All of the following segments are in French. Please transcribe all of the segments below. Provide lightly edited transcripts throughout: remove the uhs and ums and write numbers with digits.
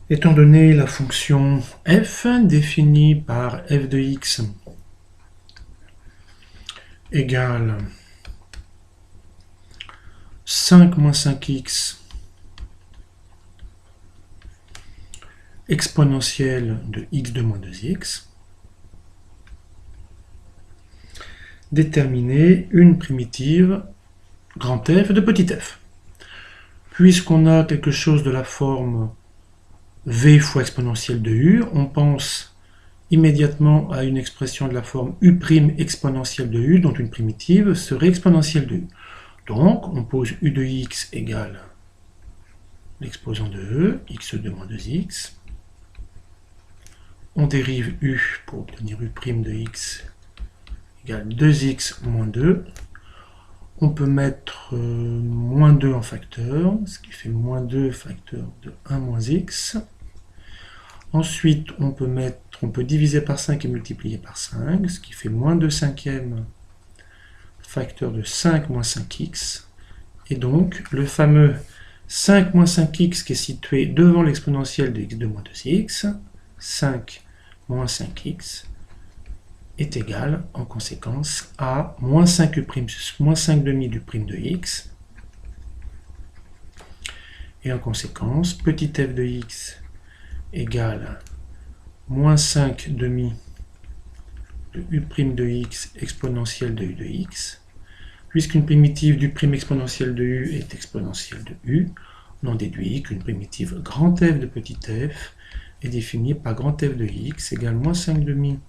Étant donné la fonction f définie par f de x égale 5 moins 5x exponentielle de x2 moins 2x, déterminer une primitive grand F de petit f. Puisqu'on a quelque chose de la forme v fois exponentielle de u, on pense immédiatement à une expression de la forme u' exponentielle de u, dont une primitive serait exponentielle de u. Donc, on pose u de x égale l'exposant de e, x2 moins 2x. On dérive u pour obtenir u' de x égale 2x moins 2. On peut mettre moins 2 en facteur, ce qui fait moins 2 facteur de 1 moins x. Ensuite, on peut diviser par 5 et multiplier par 5, ce qui fait moins 2 cinquièmes facteur de 5 moins 5x. Et donc, le fameux 5 moins 5x qui est situé devant l'exponentielle de x2 moins 2x, 5 moins 5x, est égal, en conséquence, à moins 5 moins 5 demi du prime de x. Et en conséquence, petit f de x égale moins 5 demi de u' de x exponentielle de u de x. Puisqu'une primitive du prime exponentielle de u est exponentielle de u, on en déduit qu'une primitive grand f de petit f est définie par grand f de x égale moins 5 demi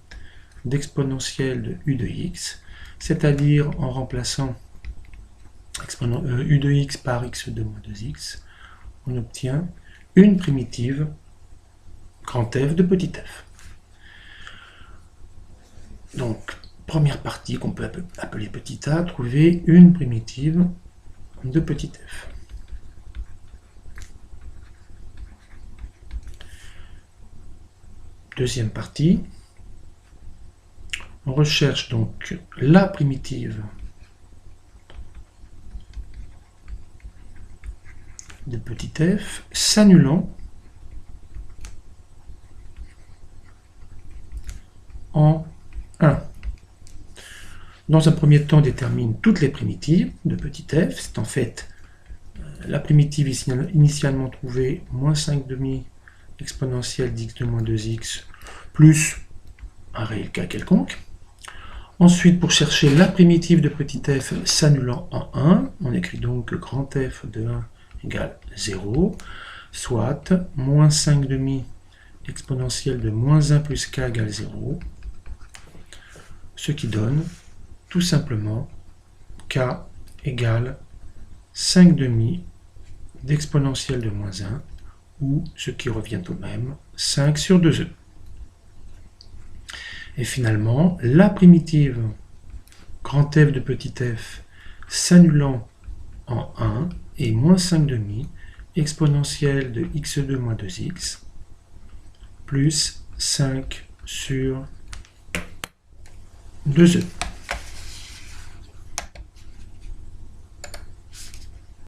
d'exponentielle de u de x, c'est-à-dire en remplaçant u de x par x2 moins 2x, on obtient une primitive grand f de petit f. Donc, première partie qu'on peut appeler petit a, trouver une primitive de petit f. Deuxième partie, on recherche donc la primitive de petit f s'annulant en 1. Dans un premier temps, on détermine toutes les primitives de petit f. C'est en fait la primitive initialement trouvée, moins 5 demi exponentielle d'x2 moins 2x, plus un réel cas quelconque. Ensuite, pour chercher la primitive de petit f s'annulant en 1, on écrit donc que grand f de 1 égale 0, soit moins 5 demi exponentielle de moins 1 plus k égale 0, ce qui donne tout simplement k égale 5 demi d'exponentielle de moins 1, ou, ce qui revient au même, 5 sur 2e. Et finalement, la primitive grand f de petit f s'annulant en 1 est moins 5 demi exponentielle de x2 moins 2x plus 5 sur 2e.